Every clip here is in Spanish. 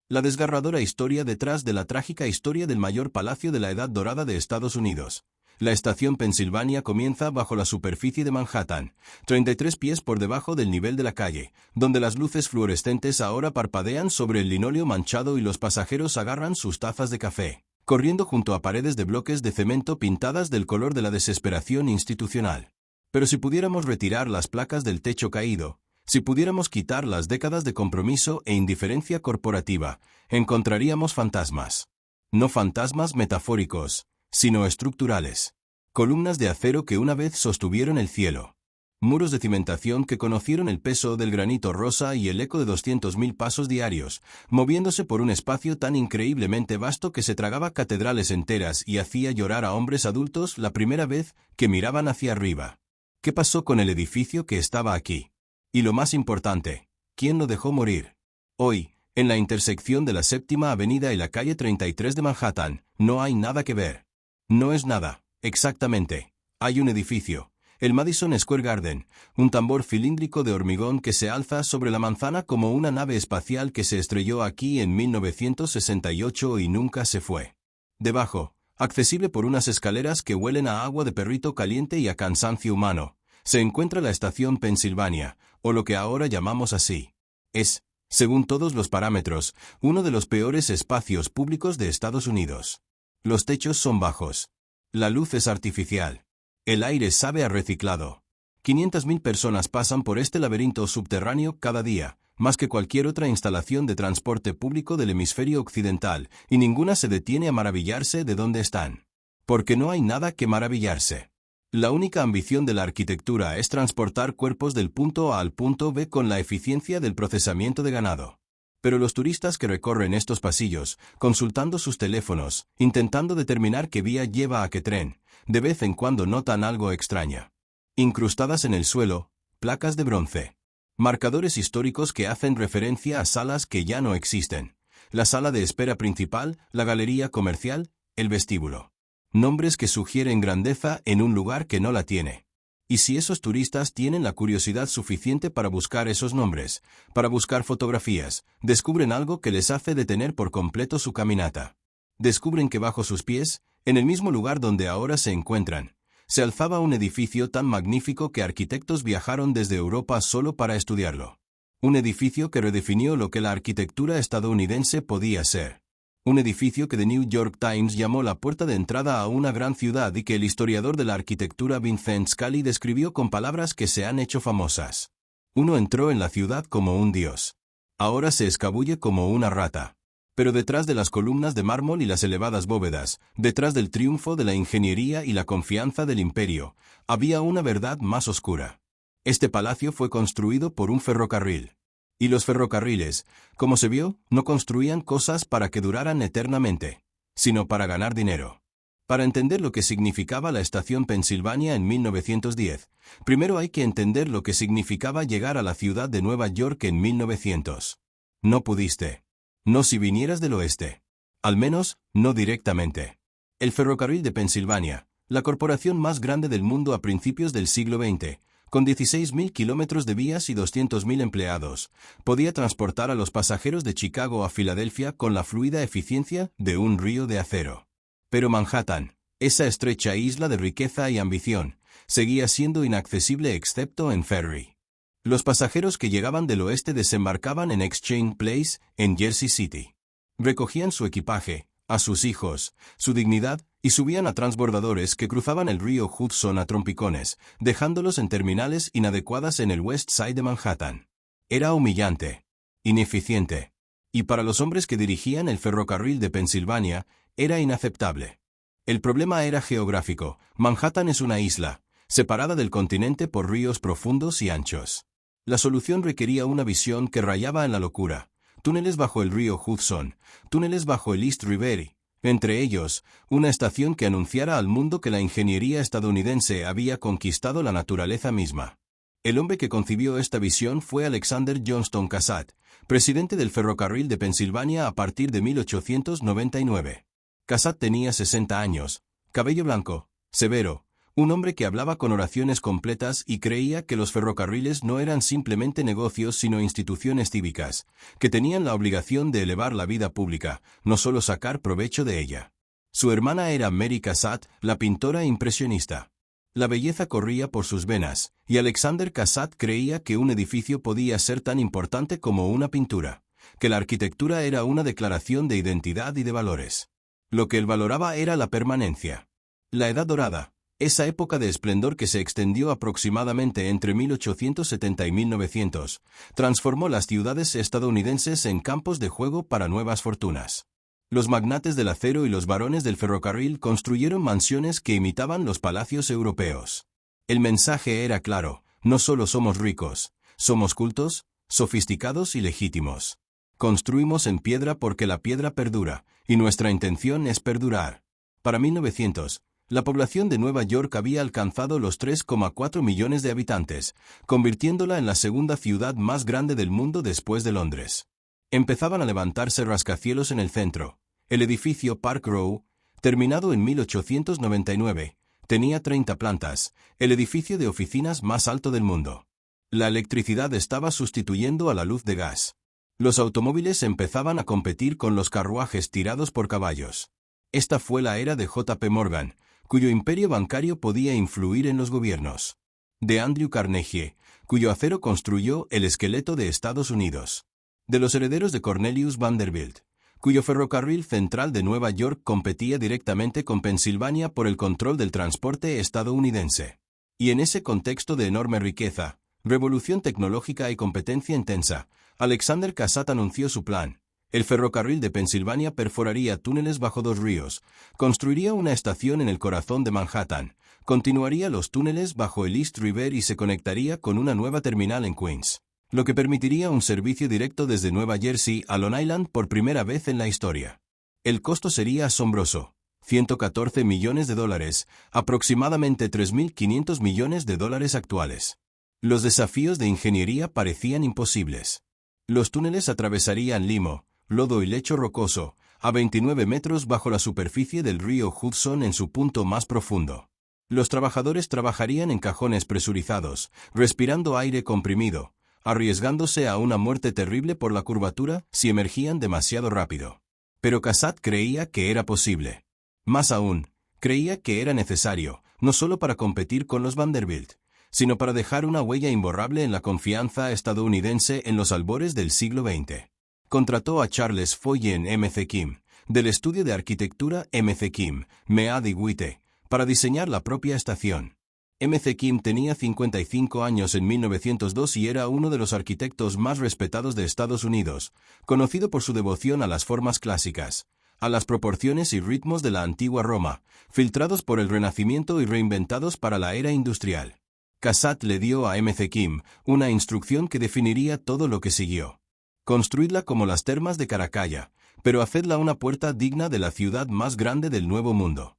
La desgarradora historia detrás de la trágica historia del mayor palacio de la Edad Dorada de Estados Unidos. La estación Pensilvania comienza bajo la superficie de Manhattan, 33 pies por debajo del nivel de la calle, donde las luces fluorescentes ahora parpadean sobre el linóleo manchado y los pasajeros agarran sus tazas de café, corriendo junto a paredes de bloques de cemento pintadas del color de la desesperación institucional. Pero si pudiéramos retirar las placas del techo caído, si pudiéramos quitar las décadas de compromiso e indiferencia corporativa, encontraríamos fantasmas. No fantasmas metafóricos, sino estructurales. Columnas de acero que una vez sostuvieron el cielo. Muros de cimentación que conocieron el peso del granito rosa y el eco de 200.000 pasos diarios, moviéndose por un espacio tan increíblemente vasto que se tragaba catedrales enteras y hacía llorar a hombres adultos la primera vez que miraban hacia arriba. ¿Qué pasó con el edificio que estaba aquí? Y lo más importante, ¿quién lo dejó morir? Hoy, en la intersección de la Séptima Avenida y la calle 33 de Manhattan, no hay nada que ver. No es nada, exactamente. Hay un edificio, el Madison Square Garden, un tambor cilíndrico de hormigón que se alza sobre la manzana como una nave espacial que se estrelló aquí en 1968 y nunca se fue. Debajo, accesible por unas escaleras que huelen a agua de perrito caliente y a cansancio humano, se encuentra la estación Pensilvania, o lo que ahora llamamos así. Es, según todos los parámetros, uno de los peores espacios públicos de Estados Unidos. Los techos son bajos. La luz es artificial. El aire sabe a reciclado. 500.000 personas pasan por este laberinto subterráneo cada día, más que cualquier otra instalación de transporte público del hemisferio occidental, y ninguna se detiene a maravillarse de dónde están. Porque no hay nada que maravillarse. La única ambición de la arquitectura es transportar cuerpos del punto A al punto B con la eficiencia del procesamiento de ganado. Pero los turistas que recorren estos pasillos, consultando sus teléfonos, intentando determinar qué vía lleva a qué tren, de vez en cuando notan algo extraño. Incrustadas en el suelo, placas de bronce. Marcadores históricos que hacen referencia a salas que ya no existen. La sala de espera principal, la galería comercial, el vestíbulo. Nombres que sugieren grandeza en un lugar que no la tiene. Y si esos turistas tienen la curiosidad suficiente para buscar esos nombres, para buscar fotografías, descubren algo que les hace detener por completo su caminata. Descubren que bajo sus pies, en el mismo lugar donde ahora se encuentran, se alzaba un edificio tan magnífico que arquitectos viajaron desde Europa solo para estudiarlo. Un edificio que redefinió lo que la arquitectura estadounidense podía ser. Un edificio que The New York Times llamó la puerta de entrada a una gran ciudad y que el historiador de la arquitectura Vincent Scully describió con palabras que se han hecho famosas. Uno entró en la ciudad como un dios. Ahora se escabulle como una rata. Pero detrás de las columnas de mármol y las elevadas bóvedas, detrás del triunfo de la ingeniería y la confianza del imperio, había una verdad más oscura. Este palacio fue construido por un ferrocarril. Y los ferrocarriles, como se vio, no construían cosas para que duraran eternamente, sino para ganar dinero. Para entender lo que significaba la estación Pensilvania en 1910, primero hay que entender lo que significaba llegar a la ciudad de Nueva York en 1900. No pudiste. No si vinieras del oeste. Al menos, no directamente. El ferrocarril de Pensilvania, la corporación más grande del mundo a principios del siglo XX, con 16.000 kilómetros de vías y 200.000 empleados, podía transportar a los pasajeros de Chicago a Filadelfia con la fluida eficiencia de un río de acero. Pero Manhattan, esa estrecha isla de riqueza y ambición, seguía siendo inaccesible excepto en ferry. Los pasajeros que llegaban del oeste desembarcaban en Exchange Place, en Jersey City. Recogían su equipaje, a sus hijos, su dignidad, y subían a transbordadores que cruzaban el río Hudson a trompicones, dejándolos en terminales inadecuadas en el West Side de Manhattan. Era humillante, ineficiente, y para los hombres que dirigían el ferrocarril de Pensilvania, era inaceptable. El problema era geográfico. Manhattan es una isla, separada del continente por ríos profundos y anchos. La solución requería una visión que rayaba en la locura. Túneles bajo el río Hudson, túneles bajo el East River, entre ellos, una estación que anunciara al mundo que la ingeniería estadounidense había conquistado la naturaleza misma. El hombre que concibió esta visión fue Alexander Johnston Cassatt, presidente del ferrocarril de Pensilvania a partir de 1899. Cassatt tenía 60 años, cabello blanco, severo, Un hombre que hablaba con oraciones completas y creía que los ferrocarriles no eran simplemente negocios sino instituciones cívicas, que tenían la obligación de elevar la vida pública, no solo sacar provecho de ella. Su hermana era Mary Cassatt, la pintora impresionista. La belleza corría por sus venas, y Alexander Cassatt creía que un edificio podía ser tan importante como una pintura, que la arquitectura era una declaración de identidad y de valores. Lo que él valoraba era la permanencia. La Edad Dorada, esa época de esplendor que se extendió aproximadamente entre 1870 y 1900, transformó las ciudades estadounidenses en campos de juego para nuevas fortunas. Los magnates del acero y los barones del ferrocarril construyeron mansiones que imitaban los palacios europeos. El mensaje era claro: no solo somos ricos, somos cultos, sofisticados y legítimos. Construimos en piedra porque la piedra perdura, y nuestra intención es perdurar. Para 1900, la población de Nueva York había alcanzado los 3,4 millones de habitantes, convirtiéndola en la segunda ciudad más grande del mundo después de Londres. Empezaban a levantarse rascacielos en el centro. El edificio Park Row, terminado en 1899, tenía 30 plantas, el edificio de oficinas más alto del mundo. La electricidad estaba sustituyendo a la luz de gas. Los automóviles empezaban a competir con los carruajes tirados por caballos. Esta fue la era de J. P. Morgan, cuyo imperio bancario podía influir en los gobiernos. De Andrew Carnegie, cuyo acero construyó el esqueleto de Estados Unidos. De los herederos de Cornelius Vanderbilt, cuyo ferrocarril central de Nueva York competía directamente con Pensilvania por el control del transporte estadounidense. Y en ese contexto de enorme riqueza, revolución tecnológica y competencia intensa, Alexander Cassatt anunció su plan. El ferrocarril de Pensilvania perforaría túneles bajo 2 ríos, construiría una estación en el corazón de Manhattan, continuaría los túneles bajo el East River y se conectaría con una nueva terminal en Queens, lo que permitiría un servicio directo desde Nueva Jersey a Long Island por primera vez en la historia. El costo sería asombroso: $114 millones, aproximadamente 3.500 millones de dólares actuales. Los desafíos de ingeniería parecían imposibles. Los túneles atravesarían limo, lodo y lecho rocoso, a 29 metros bajo la superficie del río Hudson en su punto más profundo. Los trabajadores trabajarían en cajones presurizados, respirando aire comprimido, arriesgándose a una muerte terrible por la curvatura si emergían demasiado rápido. Pero Cassatt creía que era posible. Más aún, creía que era necesario, no solo para competir con los Vanderbilt, sino para dejar una huella imborrable en la confianza estadounidense en los albores del siglo XX. Contrató a Charles Foy en M.C. Kim, del estudio de arquitectura M.C. Kim, Mead y Witte, para diseñar la propia estación. M.C. Kim tenía 55 años en 1902 y era uno de los arquitectos más respetados de Estados Unidos, conocido por su devoción a las formas clásicas, a las proporciones y ritmos de la antigua Roma, filtrados por el Renacimiento y reinventados para la era industrial. Cassatt le dio a M.C. Kim una instrucción que definiría todo lo que siguió. Construidla como las termas de Caracalla, pero hacedla una puerta digna de la ciudad más grande del Nuevo Mundo.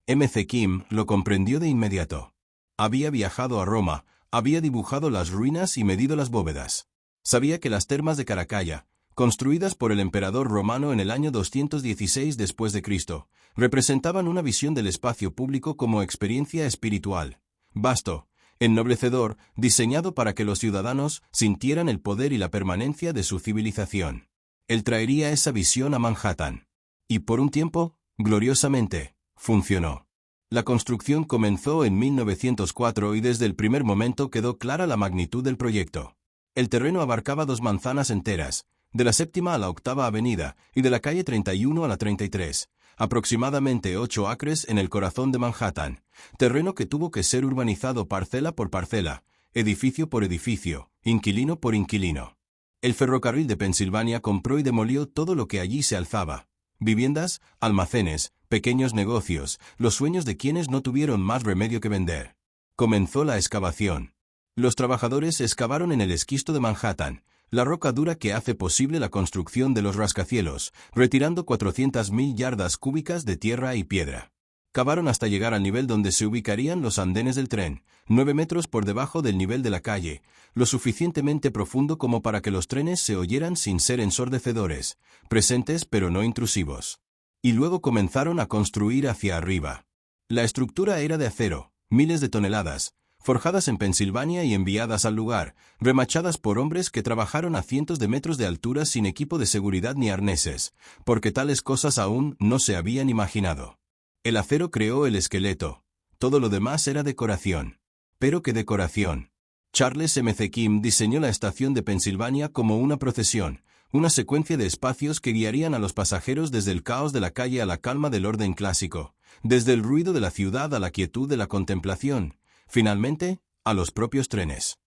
M.C. Kim lo comprendió de inmediato. Había viajado a Roma, había dibujado las ruinas y medido las bóvedas. Sabía que las termas de Caracalla, construidas por el emperador romano en el año 216 después de Cristo, representaban una visión del espacio público como experiencia espiritual, vasto, ennoblecedor, diseñado para que los ciudadanos sintieran el poder y la permanencia de su civilización. Él traería esa visión a Manhattan. Y por un tiempo, gloriosamente, funcionó. La construcción comenzó en 1904 y desde el primer momento quedó clara la magnitud del proyecto. El terreno abarcaba 2 manzanas enteras, de la 7ª a la 8ª avenida y de la calle 31 a la 33, aproximadamente 8 acres en el corazón de Manhattan, terreno que tuvo que ser urbanizado parcela por parcela, edificio por edificio, inquilino por inquilino. El ferrocarril de Pensilvania compró y demolió todo lo que allí se alzaba: viviendas, almacenes, pequeños negocios, los sueños de quienes no tuvieron más remedio que vender. Comenzó la excavación. Los trabajadores excavaron en el esquisto de Manhattan, la roca dura que hace posible la construcción de los rascacielos, retirando 400.000 yardas cúbicas de tierra y piedra. Cavaron hasta llegar al nivel donde se ubicarían los andenes del tren, 9 metros por debajo del nivel de la calle, lo suficientemente profundo como para que los trenes se oyeran sin ser ensordecedores, presentes pero no intrusivos. Y luego comenzaron a construir hacia arriba. La estructura era de acero, Miles de toneladas, forjadas en Pensilvania y enviadas al lugar, remachadas por hombres que trabajaron a cientos de metros de altura sin equipo de seguridad ni arneses, porque tales cosas aún no se habían imaginado. El acero creó el esqueleto. Todo lo demás era decoración. ¿Pero qué decoración? Charles M. C. Kim diseñó la estación de Pensilvania como una procesión, una secuencia de espacios que guiarían a los pasajeros desde el caos de la calle a la calma del orden clásico, desde el ruido de la ciudad a la quietud de la contemplación, finalmente, a los propios trenes.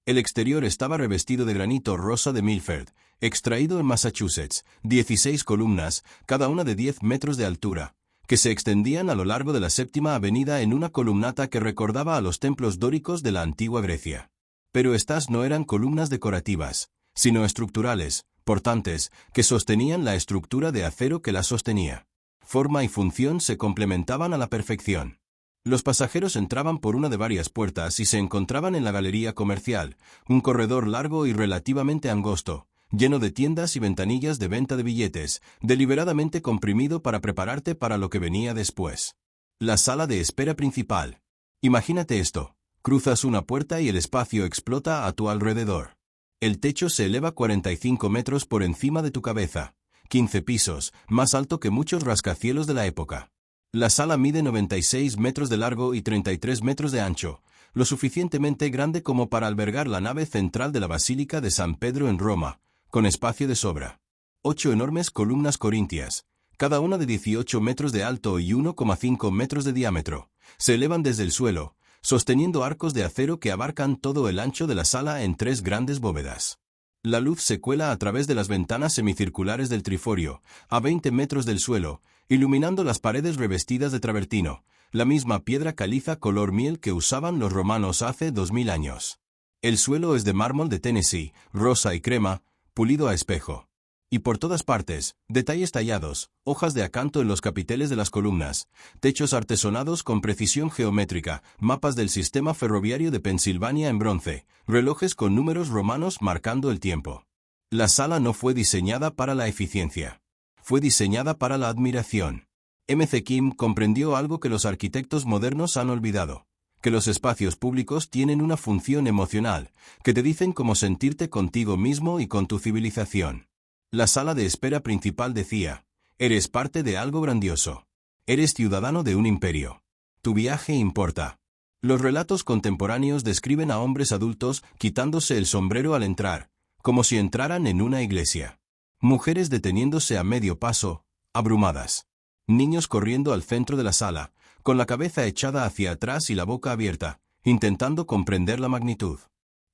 El exterior estaba revestido de granito rosa de Milford, extraído en Massachusetts, 16 columnas, cada una de 10 metros de altura, que se extendían a lo largo de la Séptima Avenida en una columnata que recordaba a los templos dóricos de la antigua Grecia. Pero estas no eran columnas decorativas, sino estructurales, portantes, que sostenían la estructura de acero que las sostenía. Forma y función se complementaban a la perfección. Los pasajeros entraban por una de varias puertas y se encontraban en la galería comercial, un corredor largo y relativamente angosto, lleno de tiendas y ventanillas de venta de billetes, deliberadamente comprimido para prepararte para lo que venía después. La sala de espera principal. Imagínate esto. Cruzas una puerta y el espacio explota a tu alrededor. El techo se eleva 45 metros por encima de tu cabeza, 15 pisos, más alto que muchos rascacielos de la época. La sala mide 96 metros de largo y 33 metros de ancho, lo suficientemente grande como para albergar la nave central de la Basílica de San Pedro en Roma, con espacio de sobra. 8 enormes columnas corintias, cada una de 18 metros de alto y 1,5 metros de diámetro, se elevan desde el suelo, sosteniendo arcos de acero que abarcan todo el ancho de la sala en 3 grandes bóvedas. La luz se cuela a través de las ventanas semicirculares del triforio, a 20 metros del suelo, iluminando las paredes revestidas de travertino, la misma piedra caliza color miel que usaban los romanos hace 2000 años. El suelo es de mármol de Tennessee, rosa y crema, pulido a espejo. Y por todas partes, detalles tallados, hojas de acanto en los capiteles de las columnas, techos artesonados con precisión geométrica, mapas del sistema ferroviario de Pensilvania en bronce, relojes con números romanos marcando el tiempo. La sala no fue diseñada para la eficiencia. Fue diseñada para la admiración. M. C. Kim comprendió algo que los arquitectos modernos han olvidado, que los espacios públicos tienen una función emocional, que te dicen cómo sentirte contigo mismo y con tu civilización. La sala de espera principal decía, eres parte de algo grandioso. Eres ciudadano de un imperio. Tu viaje importa. Los relatos contemporáneos describen a hombres adultos quitándose el sombrero al entrar, como si entraran en una iglesia. Mujeres deteniéndose a medio paso, abrumadas. Niños corriendo al centro de la sala, con la cabeza echada hacia atrás y la boca abierta, intentando comprender la magnitud.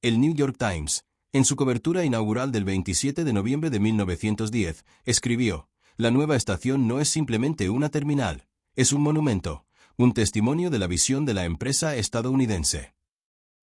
El New York Times, en su cobertura inaugural del 27 de noviembre de 1910, escribió, la nueva estación no es simplemente una terminal, es un monumento, un testimonio de la visión de la empresa estadounidense.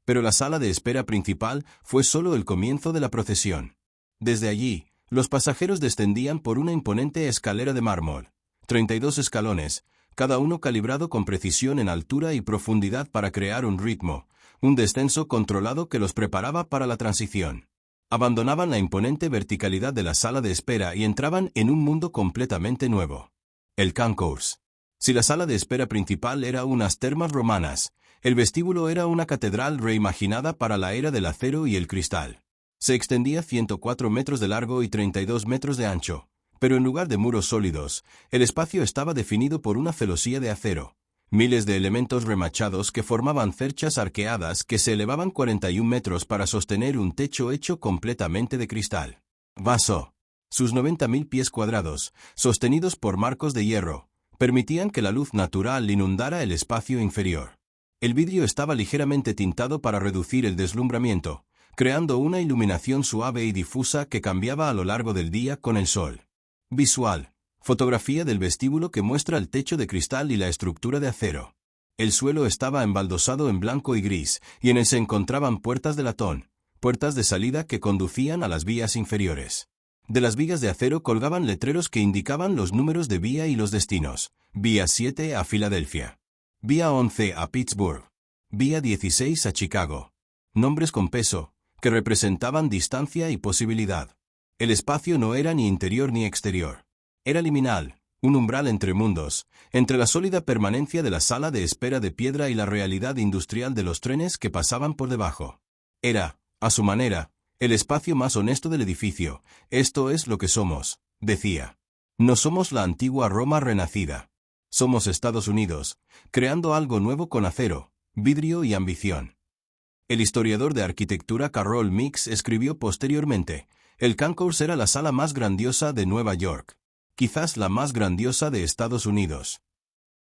Pero la sala de espera principal fue solo el comienzo de la procesión. Desde allí, los pasajeros descendían por una imponente escalera de mármol, 32 escalones, cada uno calibrado con precisión en altura y profundidad para crear un ritmo, un descenso controlado que los preparaba para la transición. Abandonaban la imponente verticalidad de la sala de espera y entraban en un mundo completamente nuevo. El concourse. Si la sala de espera principal era unas termas romanas, el vestíbulo era una catedral reimaginada para la era del acero y el cristal. Se extendía 104 metros de largo y 32 metros de ancho, pero en lugar de muros sólidos, el espacio estaba definido por una celosía de acero. Miles de elementos remachados que formaban cerchas arqueadas que se elevaban 41 metros para sostener un techo hecho completamente de cristal. Vaso. Sus 90.000 pies cuadrados, sostenidos por marcos de hierro, permitían que la luz natural inundara el espacio inferior. El vidrio estaba ligeramente tintado para reducir el deslumbramiento, creando una iluminación suave y difusa que cambiaba a lo largo del día con el sol. Visual. Fotografía del vestíbulo que muestra el techo de cristal y la estructura de acero. El suelo estaba embaldosado en blanco y gris, y en él se encontraban puertas de latón, puertas de salida que conducían a las vías inferiores. De las vigas de acero colgaban letreros que indicaban los números de vía y los destinos. Vía 7 a Filadelfia. Vía 11 a Pittsburgh. Vía 16 a Chicago. Nombres con peso, que representaban distancia y posibilidad. El espacio no era ni interior ni exterior. Era liminal, Un umbral entre mundos, entre la sólida permanencia de la sala de espera de piedra y la realidad industrial de los trenes que pasaban por debajo. Era, a su manera, el espacio más honesto del edificio. Esto es lo que somos, decía. No somos la antigua Roma renacida. Somos Estados Unidos, creando algo nuevo con acero, vidrio y ambición. El historiador de arquitectura Carroll Mix escribió posteriormente, el Concourse era la sala más grandiosa de Nueva York, quizás la más grandiosa de Estados Unidos.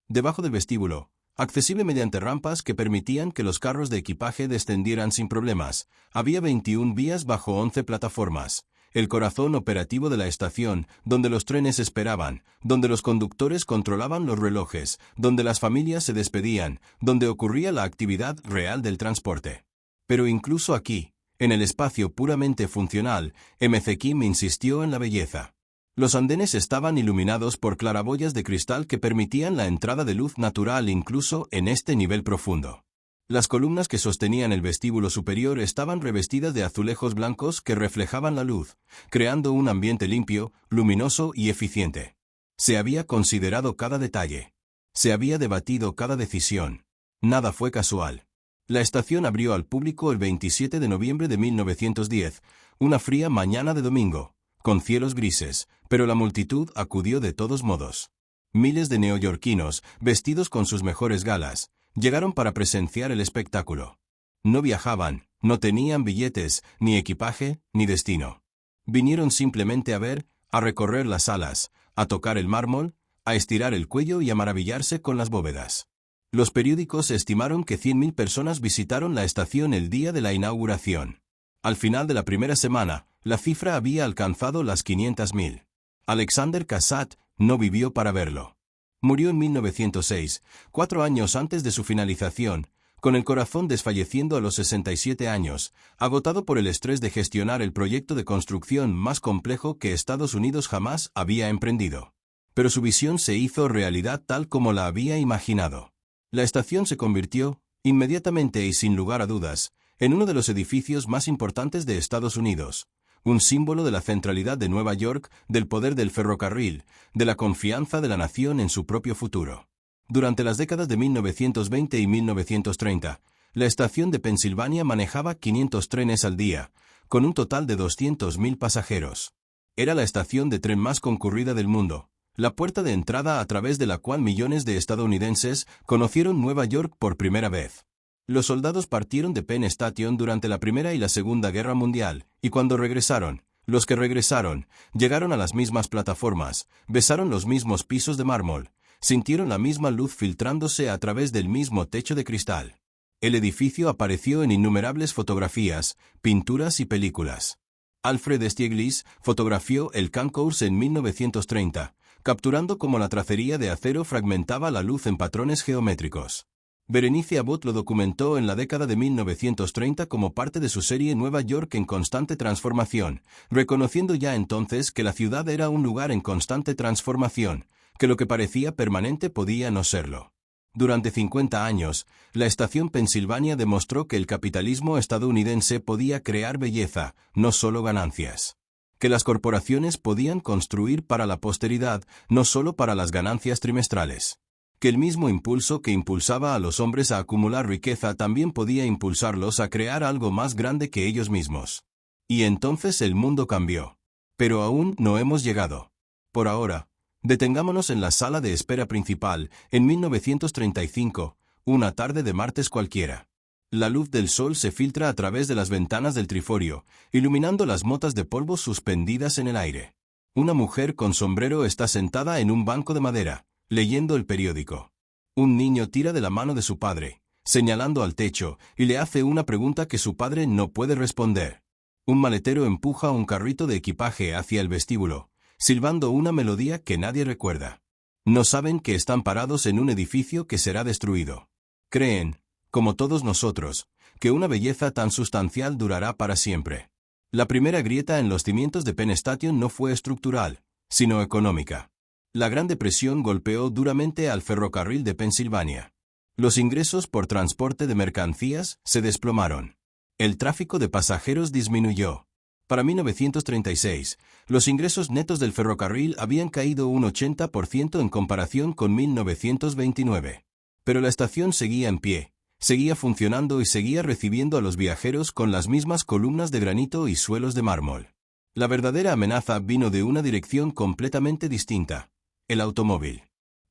Debajo del vestíbulo, accesible mediante rampas que permitían que los carros de equipaje descendieran sin problemas, había 21 vías bajo 11 plataformas, el corazón operativo de la estación, donde los trenes esperaban, donde los conductores controlaban los relojes, donde las familias se despedían, donde ocurría la actividad real del transporte. Pero incluso aquí, en el espacio puramente funcional, M.C. Kim insistió en la belleza. Los andenes estaban iluminados por claraboyas de cristal que permitían la entrada de luz natural incluso en este nivel profundo. Las columnas que sostenían el vestíbulo superior estaban revestidas de azulejos blancos que reflejaban la luz, creando un ambiente limpio, luminoso y eficiente. Se había considerado cada detalle. Se había debatido cada decisión. Nada fue casual. La estación abrió al público el 27 de noviembre de 1910, una fría mañana de domingo, con cielos grises, pero la multitud acudió de todos modos. Miles de neoyorquinos, vestidos con sus mejores galas, llegaron para presenciar el espectáculo. No viajaban, no tenían billetes, ni equipaje, ni destino. Vinieron simplemente a ver, a recorrer las salas, a tocar el mármol, a estirar el cuello y a maravillarse con las bóvedas. Los periódicos estimaron que 100.000 personas visitaron la estación el día de la inauguración. Al final de la primera semana, la cifra había alcanzado las 500.000. Alexander Cassatt no vivió para verlo. Murió en 1906, 4 años antes de su finalización, con el corazón desfalleciendo a los 67 años, agotado por el estrés de gestionar el proyecto de construcción más complejo que Estados Unidos jamás había emprendido. Pero su visión se hizo realidad tal como la había imaginado. La estación se convirtió, inmediatamente y sin lugar a dudas, en uno de los edificios más importantes de Estados Unidos, un símbolo de la centralidad de Nueva York, del poder del ferrocarril, de la confianza de la nación en su propio futuro. Durante las décadas de 1920 y 1930, la estación de Pensilvania manejaba 500 trenes al día, con un total de 200.000 pasajeros. Era la estación de tren más concurrida del mundo, la puerta de entrada a través de la cual millones de estadounidenses conocieron Nueva York por primera vez. Los soldados partieron de Penn Station durante la Primera y la Segunda Guerra Mundial, y cuando regresaron, los que regresaron, llegaron a las mismas plataformas, besaron los mismos pisos de mármol, sintieron la misma luz filtrándose a través del mismo techo de cristal. El edificio apareció en innumerables fotografías, pinturas y películas. Alfred Stieglitz fotografió el Concourse en 1930, capturando cómo la tracería de acero fragmentaba la luz en patrones geométricos. Berenice Abbott lo documentó en la década de 1930 como parte de su serie Nueva York en constante transformación, reconociendo ya entonces que la ciudad era un lugar en constante transformación, que lo que parecía permanente podía no serlo. Durante 50 años, la estación Pensilvania demostró que el capitalismo estadounidense podía crear belleza, no solo ganancias. Que las corporaciones podían construir para la posteridad, no solo para las ganancias trimestrales. Que el mismo impulso que impulsaba a los hombres a acumular riqueza también podía impulsarlos a crear algo más grande que ellos mismos. Y entonces el mundo cambió. Pero aún no hemos llegado. Por ahora, detengámonos en la sala de espera principal, en 1935, una tarde de martes cualquiera. La luz del sol se filtra a través de las ventanas del triforio, iluminando las motas de polvo suspendidas en el aire. Una mujer con sombrero está sentada en un banco de madera, leyendo el periódico. Un niño tira de la mano de su padre, señalando al techo, y le hace una pregunta que su padre no puede responder. Un maletero empuja un carrito de equipaje hacia el vestíbulo, silbando una melodía que nadie recuerda. No saben que están parados en un edificio que será destruido. Creen, como todos nosotros, que una belleza tan sustancial durará para siempre. La primera grieta en los cimientos de Penn Station no fue estructural, sino económica. La Gran Depresión golpeó duramente al ferrocarril de Pensilvania. Los ingresos por transporte de mercancías se desplomaron. El tráfico de pasajeros disminuyó. Para 1936, los ingresos netos del ferrocarril habían caído un 80% en comparación con 1929. Pero la estación seguía en pie, seguía funcionando y seguía recibiendo a los viajeros con las mismas columnas de granito y suelos de mármol. La verdadera amenaza vino de una dirección completamente distinta: el automóvil.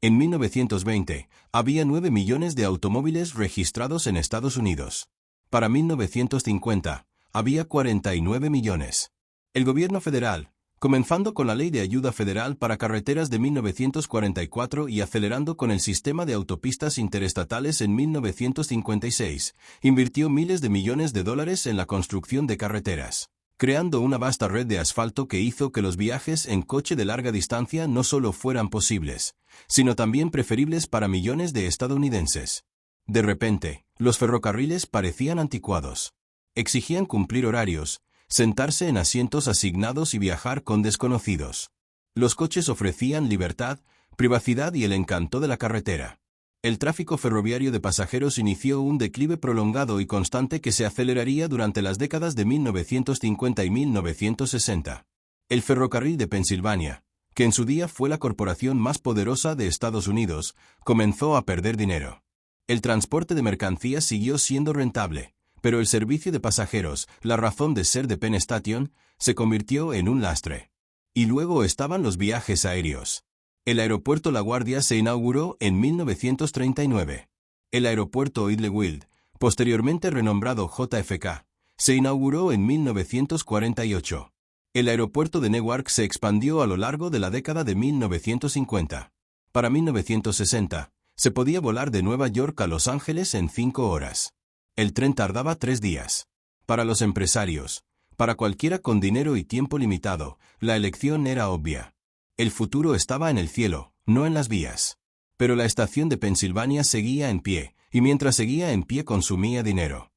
En 1920, había 9 millones de automóviles registrados en Estados Unidos. Para 1950, había 49 millones. El gobierno federal, comenzando con la Ley de Ayuda Federal para Carreteras de 1944 y acelerando con el sistema de autopistas interestatales en 1956, invirtió miles de millones de dólares en la construcción de carreteras, creando una vasta red de asfalto que hizo que los viajes en coche de larga distancia no solo fueran posibles, sino también preferibles para millones de estadounidenses. De repente, los ferrocarriles parecían anticuados. Exigían cumplir horarios, sentarse en asientos asignados y viajar con desconocidos. Los coches ofrecían libertad, privacidad y el encanto de la carretera. El tráfico ferroviario de pasajeros inició un declive prolongado y constante que se aceleraría durante las décadas de 1950 y 1960. El ferrocarril de Pensilvania, que en su día fue la corporación más poderosa de Estados Unidos, comenzó a perder dinero. El transporte de mercancías siguió siendo rentable, pero el servicio de pasajeros, la razón de ser de Penn Station, se convirtió en un lastre. Y luego estaban los viajes aéreos. El aeropuerto La Guardia se inauguró en 1939. El aeropuerto Idlewild, posteriormente renombrado JFK, se inauguró en 1948. El aeropuerto de Newark se expandió a lo largo de la década de 1950. Para 1960, se podía volar de Nueva York a Los Ángeles en 5 horas. El tren tardaba 3 días. Para los empresarios, para cualquiera con dinero y tiempo limitado, la elección era obvia. El futuro estaba en el cielo, no en las vías. Pero la estación de Pensilvania seguía en pie, y mientras seguía en pie consumía dinero.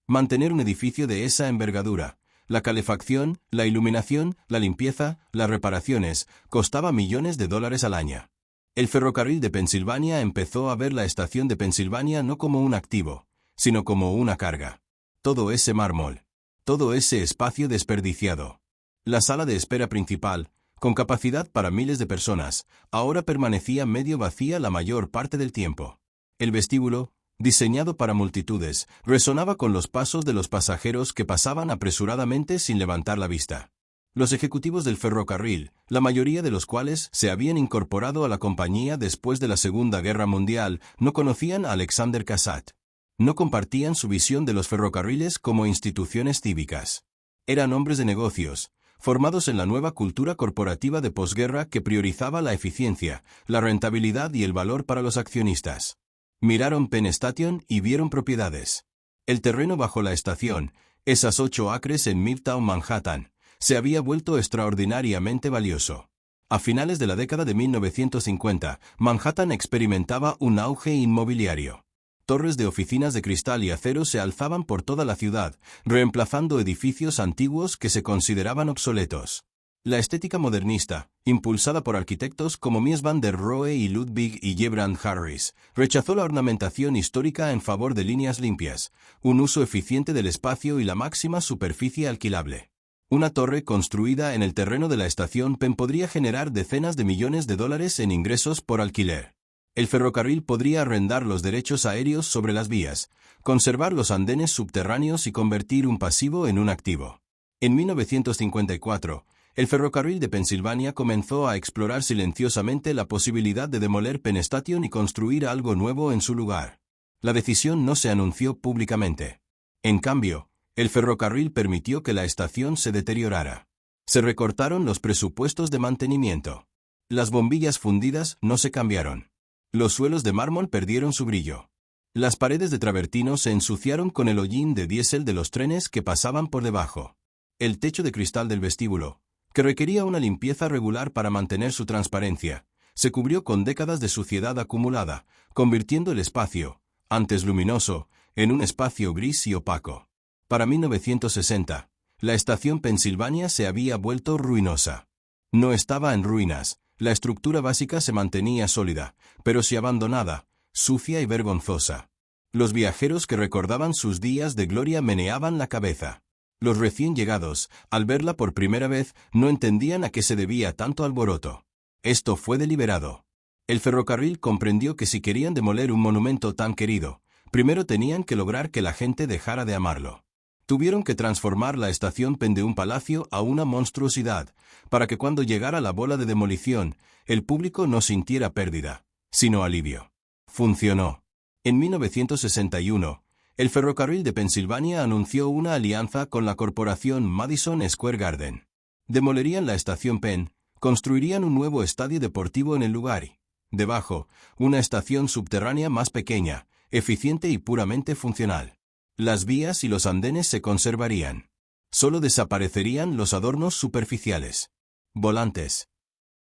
Mantener un edificio de esa envergadura, la calefacción, la iluminación, la limpieza, las reparaciones, costaba millones de dólares al año. El ferrocarril de Pensilvania empezó a ver la estación de Pensilvania no como un activo, sino como una carga. Todo ese mármol, todo ese espacio desperdiciado. La sala de espera principal, con capacidad para miles de personas, ahora permanecía medio vacía la mayor parte del tiempo. El vestíbulo, diseñado para multitudes, resonaba con los pasos de los pasajeros que pasaban apresuradamente sin levantar la vista. Los ejecutivos del ferrocarril, la mayoría de los cuales se habían incorporado a la compañía después de la Segunda Guerra Mundial, no conocían a Alexander Cassatt. No compartían su visión de los ferrocarriles como instituciones cívicas. Eran hombres de negocios, formados en la nueva cultura corporativa de posguerra que priorizaba la eficiencia, la rentabilidad y el valor para los accionistas. Miraron Penn Station y vieron propiedades. El terreno bajo la estación, esas 8 acres en Midtown Manhattan, se había vuelto extraordinariamente valioso. A finales de la década de 1950, Manhattan experimentaba un auge inmobiliario. Torres de oficinas de cristal y acero se alzaban por toda la ciudad, reemplazando edificios antiguos que se consideraban obsoletos. La estética modernista, impulsada por arquitectos como Mies van der Rohe y Ludwig y Gebrand Harris, rechazó la ornamentación histórica en favor de líneas limpias, un uso eficiente del espacio y la máxima superficie alquilable. Una torre construida en el terreno de la estación Penn podría generar decenas de millones de dólares en ingresos por alquiler. El ferrocarril podría arrendar los derechos aéreos sobre las vías, conservar los andenes subterráneos y convertir un pasivo en un activo. En 1954, el ferrocarril de Pensilvania comenzó a explorar silenciosamente la posibilidad de demoler Penn Station y construir algo nuevo en su lugar. La decisión no se anunció públicamente. En cambio, el ferrocarril permitió que la estación se deteriorara. Se recortaron los presupuestos de mantenimiento. Las bombillas fundidas no se cambiaron. Los suelos de mármol perdieron su brillo. Las paredes de travertino se ensuciaron con el hollín de diésel de los trenes que pasaban por debajo. El techo de cristal del vestíbulo, que requería una limpieza regular para mantener su transparencia, se cubrió con décadas de suciedad acumulada, convirtiendo el espacio, antes luminoso, en un espacio gris y opaco. Para 1960, la estación Pensilvania se había vuelto ruinosa. No estaba en ruinas. La estructura básica se mantenía sólida, pero sí abandonada, sucia y vergonzosa. Los viajeros que recordaban sus días de gloria meneaban la cabeza. Los recién llegados, al verla por primera vez, no entendían a qué se debía tanto alboroto. Esto fue deliberado. El ferrocarril comprendió que si querían demoler un monumento tan querido, primero tenían que lograr que la gente dejara de amarlo. Tuvieron que transformar la estación Penn de un palacio a una monstruosidad, para que cuando llegara la bola de demolición, el público no sintiera pérdida, sino alivio. Funcionó. En 1961, el ferrocarril de Pensilvania anunció una alianza con la corporación Madison Square Garden. Demolerían la estación Penn, construirían un nuevo estadio deportivo en el lugar y, debajo, una estación subterránea más pequeña, eficiente y puramente funcional. Las vías y los andenes se conservarían. Solo desaparecerían los adornos superficiales. Volantes.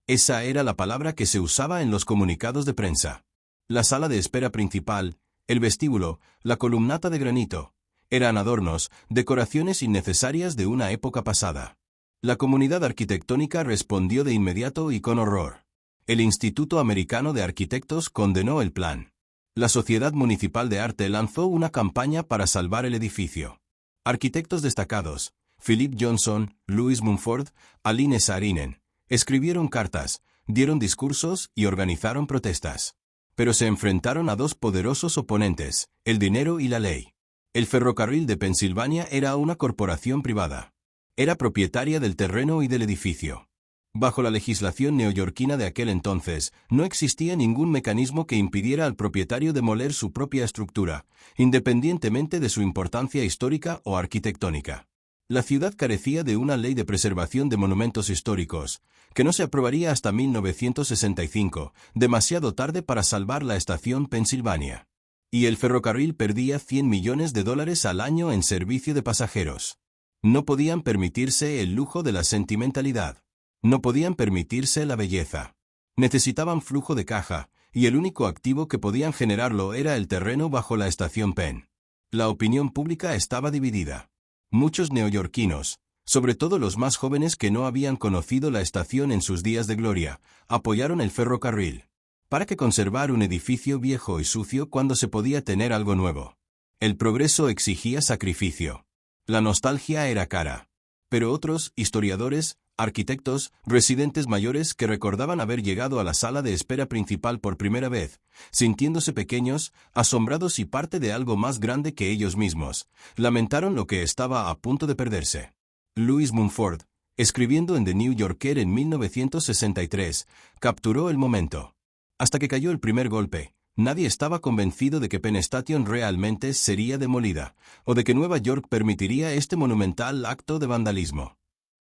Esa era la palabra que se usaba en los comunicados de prensa. La sala de espera principal, el vestíbulo, la columnata de granito, eran adornos, decoraciones innecesarias de una época pasada. La comunidad arquitectónica respondió de inmediato y con horror. El Instituto Americano de Arquitectos condenó el plan. La Sociedad Municipal de Arte lanzó una campaña para salvar el edificio. Arquitectos destacados, Philip Johnson, Louis Mumford, Aline Saarinen, escribieron cartas, dieron discursos y organizaron protestas. Pero se enfrentaron a dos poderosos oponentes, el dinero y la ley. El ferrocarril de Pensilvania era una corporación privada. Era propietaria del terreno y del edificio. Bajo la legislación neoyorquina de aquel entonces, no existía ningún mecanismo que impidiera al propietario demoler su propia estructura, independientemente de su importancia histórica o arquitectónica. La ciudad carecía de una ley de preservación de monumentos históricos, que no se aprobaría hasta 1965, demasiado tarde para salvar la estación Pensilvania. Y el ferrocarril perdía $100 millones al año en servicio de pasajeros. No podían permitirse el lujo de la sentimentalidad. No podían permitirse la belleza. Necesitaban flujo de caja, y el único activo que podían generarlo era el terreno bajo la estación Penn. La opinión pública estaba dividida. Muchos neoyorquinos, sobre todo los más jóvenes que no habían conocido la estación en sus días de gloria, apoyaron el ferrocarril. ¿Para qué conservar un edificio viejo y sucio cuando se podía tener algo nuevo? El progreso exigía sacrificio. La nostalgia era cara. Pero otros, historiadores, arquitectos, residentes mayores que recordaban haber llegado a la sala de espera principal por primera vez, sintiéndose pequeños, asombrados y parte de algo más grande que ellos mismos, lamentaron lo que estaba a punto de perderse. Louis Mumford, escribiendo en The New Yorker en 1963, capturó el momento. Hasta que cayó el primer golpe, nadie estaba convencido de que Penn Station realmente sería demolida, o de que Nueva York permitiría este monumental acto de vandalismo.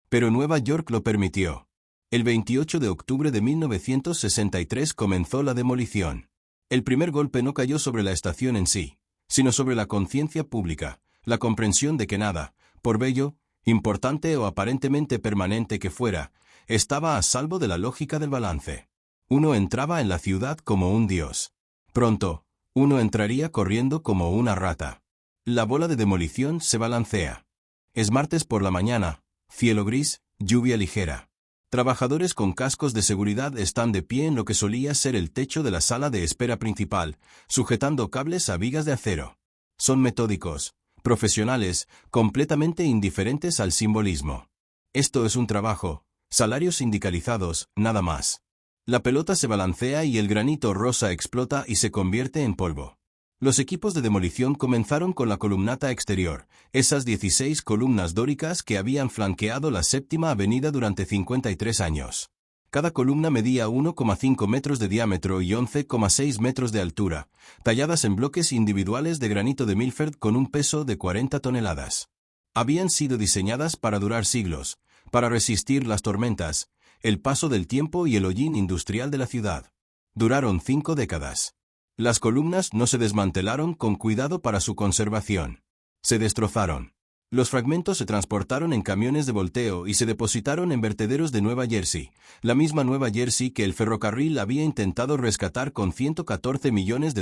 Pero Nueva York lo permitió. El 28 de octubre de 1963 comenzó la demolición. El primer golpe no cayó sobre la estación en sí, sino sobre la conciencia pública, la comprensión de que nada, por bello, importante o aparentemente permanente que fuera, estaba a salvo de la lógica del balance. Uno entraba en la ciudad como un dios. Pronto, uno entraría corriendo como una rata. La bola de demolición se balancea. Es martes por la mañana. Cielo gris, lluvia ligera. Trabajadores con cascos de seguridad están de pie en lo que solía ser el techo de la sala de espera principal, sujetando cables a vigas de acero. Son metódicos, profesionales, completamente indiferentes al simbolismo. Esto es un trabajo, salarios sindicalizados, nada más. La pelota se balancea y el granito rosa explota y se convierte en polvo. Los equipos de demolición comenzaron con la columnata exterior, esas 16 columnas dóricas que habían flanqueado la Séptima Avenida durante 53 años. Cada columna medía 1,5 metros de diámetro y 11,6 metros de altura, talladas en bloques individuales de granito de Milford con un peso de 40 toneladas. Habían sido diseñadas para durar siglos, para resistir las tormentas, el paso del tiempo y el hollín industrial de la ciudad. Duraron 5 décadas. Las columnas no se desmantelaron con cuidado para su conservación. Se destrozaron. Los fragmentos se transportaron en camiones de volteo y se depositaron en vertederos de Nueva Jersey, la misma Nueva Jersey que el ferrocarril había intentado rescatar con $114 millones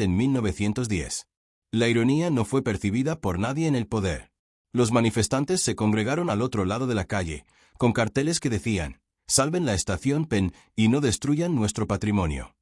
en 1910. La ironía no fue percibida por nadie en el poder. Los manifestantes se congregaron al otro lado de la calle, con carteles que decían, «Salven la estación Penn y no destruyan nuestro patrimonio».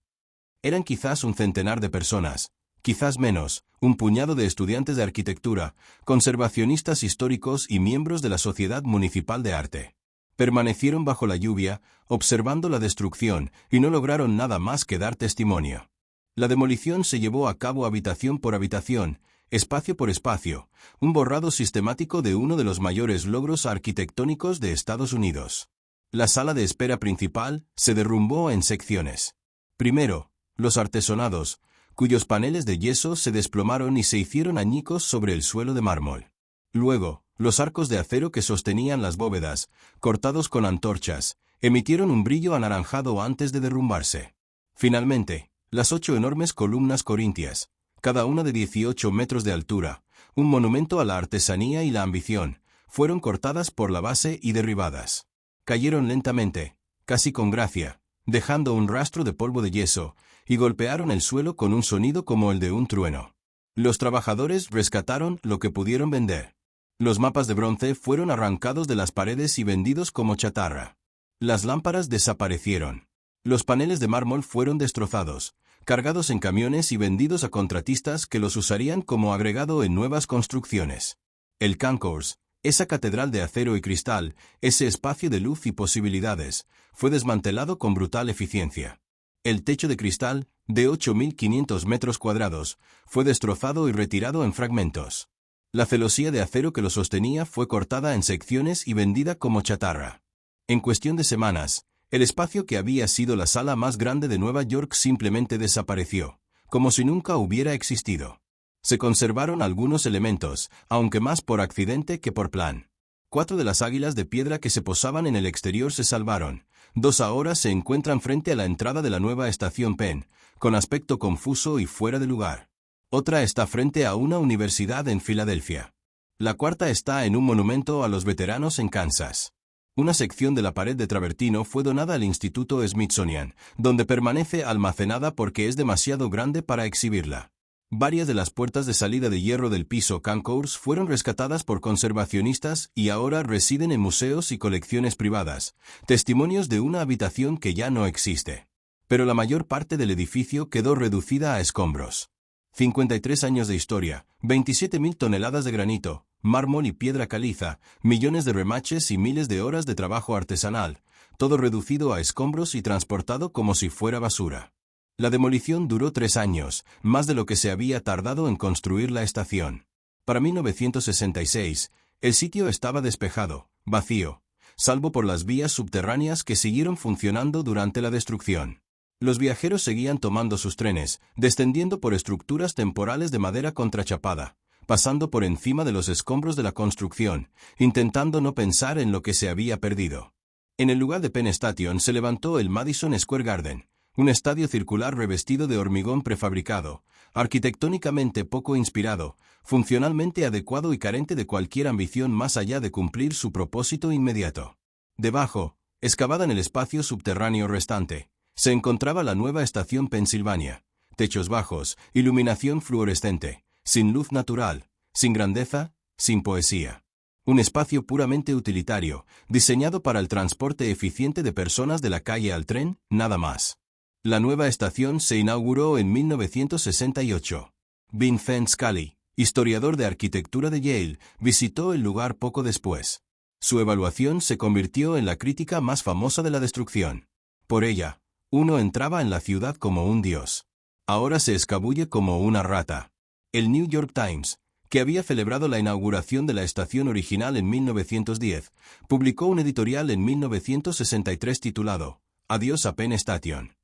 Eran quizás un centenar de personas, Quizás menos, un puñado de estudiantes de arquitectura, conservacionistas históricos y miembros de la Sociedad Municipal de Arte. Permanecieron bajo la lluvia, observando la destrucción, y no lograron nada más que dar testimonio. La demolición se llevó a cabo habitación por habitación, espacio por espacio, un borrado sistemático de uno de los mayores logros arquitectónicos de Estados Unidos. La sala de espera principal se derrumbó en secciones. Primero, los artesonados, cuyos paneles de yeso se desplomaron y se hicieron añicos sobre el suelo de mármol. Luego, los arcos de acero que sostenían las bóvedas, cortados con antorchas, emitieron un brillo anaranjado antes de derrumbarse. Finalmente, las 8 enormes columnas corintias, cada una de 18 metros de altura, un monumento a la artesanía y la ambición, fueron cortadas por la base y derribadas. Cayeron lentamente, casi con gracia, dejando un rastro de polvo de yeso, y golpearon el suelo con un sonido como el de un trueno. Los trabajadores rescataron lo que pudieron vender. Los mapas de bronce fueron arrancados de las paredes y vendidos como chatarra. Las lámparas desaparecieron. Los paneles de mármol fueron destrozados, cargados en camiones y vendidos a contratistas que los usarían como agregado en nuevas construcciones. El concourse, esa catedral de acero y cristal, ese espacio de luz y posibilidades, fue desmantelado con brutal eficiencia. El techo de cristal, de 8.500 metros cuadrados, fue destrozado y retirado en fragmentos. La celosía de acero que lo sostenía fue cortada en secciones y vendida como chatarra. En cuestión de semanas, el espacio que había sido la sala más grande de Nueva York simplemente desapareció, como si nunca hubiera existido. Se conservaron algunos elementos, aunque más por accidente que por plan. 4 de las águilas de piedra que se posaban en el exterior se salvaron. 2 ahora se encuentran frente a la entrada de la nueva estación Penn, con aspecto confuso y fuera de lugar. Otra está frente a una universidad en Filadelfia. La cuarta está en un monumento a los veteranos en Kansas. Una sección de la pared de travertino fue donada al Instituto Smithsonian, donde permanece almacenada porque es demasiado grande para exhibirla. Varias de las puertas de salida de hierro del piso concourse fueron rescatadas por conservacionistas y ahora residen en museos y colecciones privadas, testimonios de una habitación que ya no existe. Pero la mayor parte del edificio quedó reducida a escombros. 53 años de historia, 27.000 toneladas de granito, mármol y piedra caliza, millones de remaches y miles de horas de trabajo artesanal, todo reducido a escombros y transportado como si fuera basura. La demolición duró 3 años, más de lo que se había tardado en construir la estación. Para 1966, el sitio estaba despejado, vacío, salvo por las vías subterráneas que siguieron funcionando durante la destrucción. Los viajeros seguían tomando sus trenes, descendiendo por estructuras temporales de madera contrachapada, pasando por encima de los escombros de la construcción, intentando no pensar en lo que se había perdido. En el lugar de Penn Station se levantó el Madison Square Garden, un estadio circular revestido de hormigón prefabricado, arquitectónicamente poco inspirado, funcionalmente adecuado y carente de cualquier ambición más allá de cumplir su propósito inmediato. Debajo, excavada en el espacio subterráneo restante, se encontraba la nueva estación Pensilvania, techos bajos, iluminación fluorescente, sin luz natural, sin grandeza, sin poesía. Un espacio puramente utilitario, diseñado para el transporte eficiente de personas de la calle al tren, nada más. La nueva estación se inauguró en 1968. Vincent Scully, historiador de arquitectura de Yale, visitó el lugar poco después. Su evaluación se convirtió en la crítica más famosa de la destrucción. Por ella, uno entraba en la ciudad como un dios. Ahora se escabulle como una rata. El New York Times, que había celebrado la inauguración de la estación original en 1910, publicó un editorial en 1963 titulado Adiós a Penn Station.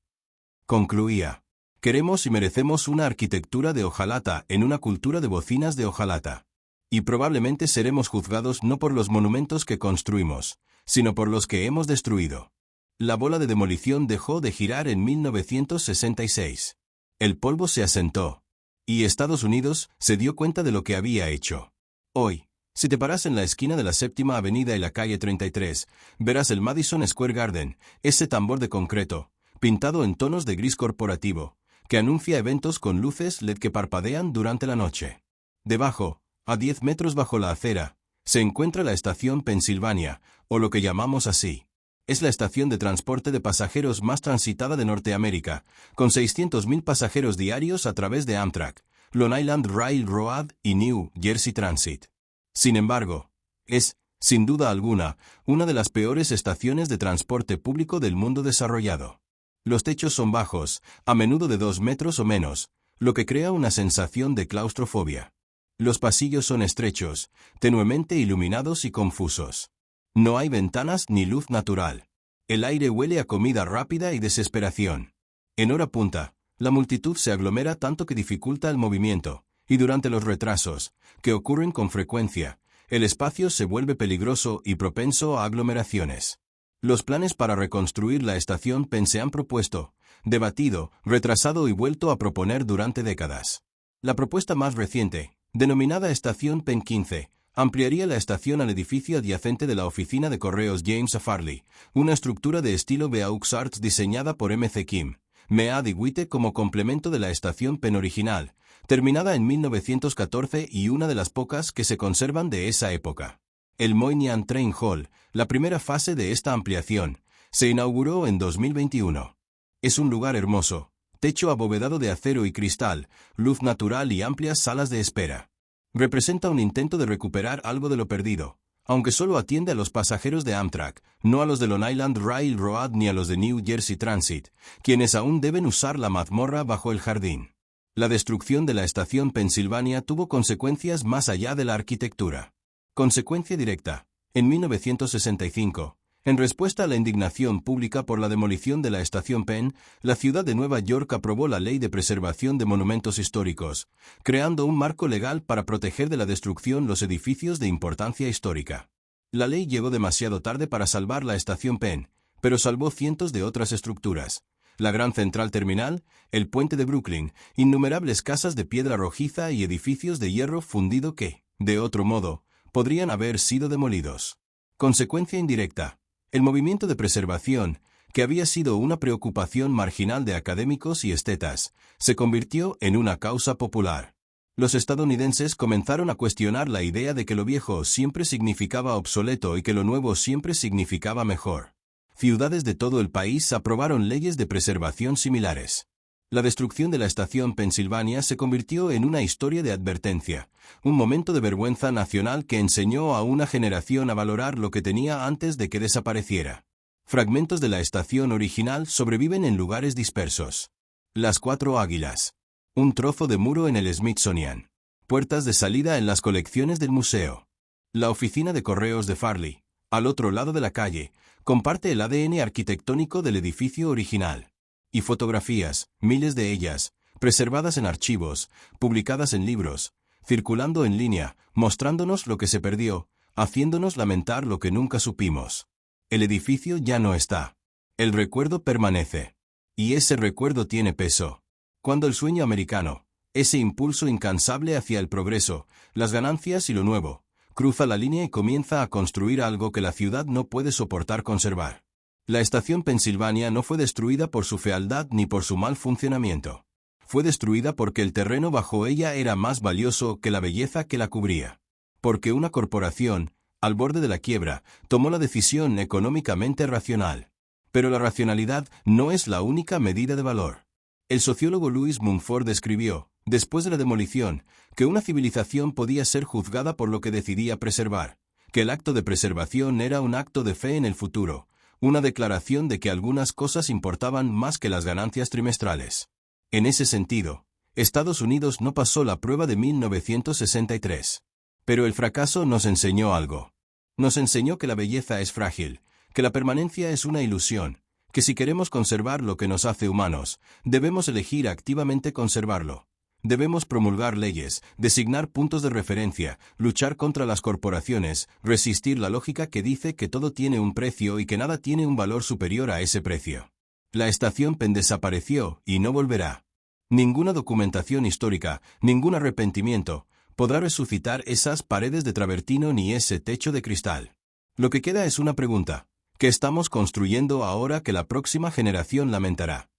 Concluía: queremos y merecemos una arquitectura de hojalata en una cultura de bocinas de hojalata. Y probablemente seremos juzgados no por los monumentos que construimos, sino por los que hemos destruido. La bola de demolición dejó de girar en 1966. El polvo se asentó. Y Estados Unidos se dio cuenta de lo que había hecho. Hoy, si te paras en la esquina de la 7ª Avenida y la calle 33, verás el Madison Square Garden, ese tambor de concreto, pintado en tonos de gris corporativo, que anuncia eventos con luces LED que parpadean durante la noche. Debajo, a 10 metros bajo la acera, se encuentra la estación Pensilvania, o lo que llamamos así. Es la estación de transporte de pasajeros más transitada de Norteamérica, con 600.000 pasajeros diarios a través de Amtrak, Long Island Railroad y New Jersey Transit. Sin embargo, es, sin duda alguna, una de las peores estaciones de transporte público del mundo desarrollado. Los techos son bajos, a menudo de 2 metros o menos, lo que crea una sensación de claustrofobia. Los pasillos son estrechos, tenuemente iluminados y confusos. No hay ventanas ni luz natural. El aire huele a comida rápida y desesperación. En hora punta, la multitud se aglomera tanto que dificulta el movimiento, y durante los retrasos, que ocurren con frecuencia, el espacio se vuelve peligroso y propenso a aglomeraciones. Los planes para reconstruir la estación Penn se han propuesto, debatido, retrasado y vuelto a proponer durante décadas. La propuesta más reciente, denominada Estación Penn 15, ampliaría la estación al edificio adyacente de la oficina de correos James A. Farley, una estructura de estilo Beaux Arts diseñada por M.C. Kim, Mead y Witte como complemento de la estación Penn original, terminada en 1914 y una de las pocas que se conservan de esa época. El Moynihan Train Hall, la primera fase de esta ampliación, se inauguró en 2021. Es un lugar hermoso, techo abovedado de acero y cristal, luz natural y amplias salas de espera. Representa un intento de recuperar algo de lo perdido, aunque solo atiende a los pasajeros de Amtrak, no a los de Long Island Railroad ni a los de New Jersey Transit, quienes aún deben usar la mazmorra bajo el jardín. La destrucción de la estación Pensilvania tuvo consecuencias más allá de la arquitectura. Consecuencia directa. En 1965, en respuesta a la indignación pública por la demolición de la estación Penn, la ciudad de Nueva York aprobó la Ley de Preservación de Monumentos Históricos, creando un marco legal para proteger de la destrucción los edificios de importancia histórica. La ley llegó demasiado tarde para salvar la estación Penn, pero salvó cientos de otras estructuras. La gran central terminal, el puente de Brooklyn, innumerables casas de piedra rojiza y edificios de hierro fundido que, de otro modo, podrían haber sido demolidos. Consecuencia indirecta. El movimiento de preservación, que había sido una preocupación marginal de académicos y estetas, se convirtió en una causa popular. Los estadounidenses comenzaron a cuestionar la idea de que lo viejo siempre significaba obsoleto y que lo nuevo siempre significaba mejor. Ciudades de todo el país aprobaron leyes de preservación similares. La destrucción de la estación Pensilvania se convirtió en una historia de advertencia, un momento de vergüenza nacional que enseñó a una generación a valorar lo que tenía antes de que desapareciera. Fragmentos de la estación original sobreviven en lugares dispersos. Las 4 águilas. Un trozo de muro en el Smithsonian. Puertas de salida en las colecciones del museo. La oficina de correos de Farley, al otro lado de la calle, comparte el ADN arquitectónico del edificio original. Y fotografías, miles de ellas, preservadas en archivos, publicadas en libros, circulando en línea, mostrándonos lo que se perdió, haciéndonos lamentar lo que nunca supimos. El edificio ya no está. El recuerdo permanece. Y ese recuerdo tiene peso. Cuando el sueño americano, ese impulso incansable hacia el progreso, las ganancias y lo nuevo, cruza la línea y comienza a construir algo que la ciudad no puede soportar conservar. La estación Pensilvania no fue destruida por su fealdad ni por su mal funcionamiento. Fue destruida porque el terreno bajo ella era más valioso que la belleza que la cubría. Porque una corporación, al borde de la quiebra, tomó la decisión económicamente racional. Pero la racionalidad no es la única medida de valor. El sociólogo Louis Mumford escribió, después de la demolición, que una civilización podía ser juzgada por lo que decidía preservar, que el acto de preservación era un acto de fe en el futuro, una declaración de que algunas cosas importaban más que las ganancias trimestrales. En ese sentido, Estados Unidos no pasó la prueba de 1963. Pero el fracaso nos enseñó algo. Nos enseñó que la belleza es frágil, que la permanencia es una ilusión, que si queremos conservar lo que nos hace humanos, debemos elegir activamente conservarlo. Debemos promulgar leyes, designar puntos de referencia, luchar contra las corporaciones, resistir la lógica que dice que todo tiene un precio y que nada tiene un valor superior a ese precio. La estación Penn desapareció y no volverá. Ninguna documentación histórica, ningún arrepentimiento, podrá resucitar esas paredes de travertino ni ese techo de cristal. Lo que queda es una pregunta. ¿Qué estamos construyendo ahora que la próxima generación lamentará?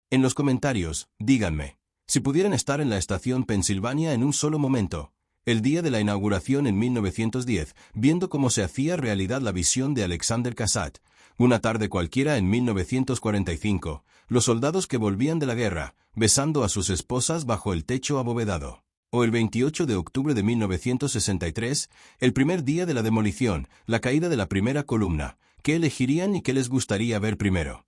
En los comentarios, díganme. Si pudieran estar en la estación Pensilvania en un solo momento, el día de la inauguración en 1910, viendo cómo se hacía realidad la visión de Alexander Cassatt, una tarde cualquiera en 1945, los soldados que volvían de la guerra, besando a sus esposas bajo el techo abovedado. o el 28 de octubre de 1963, el primer día de la demolición, la caída de la primera columna? ¿Qué elegirían y qué les gustaría ver primero?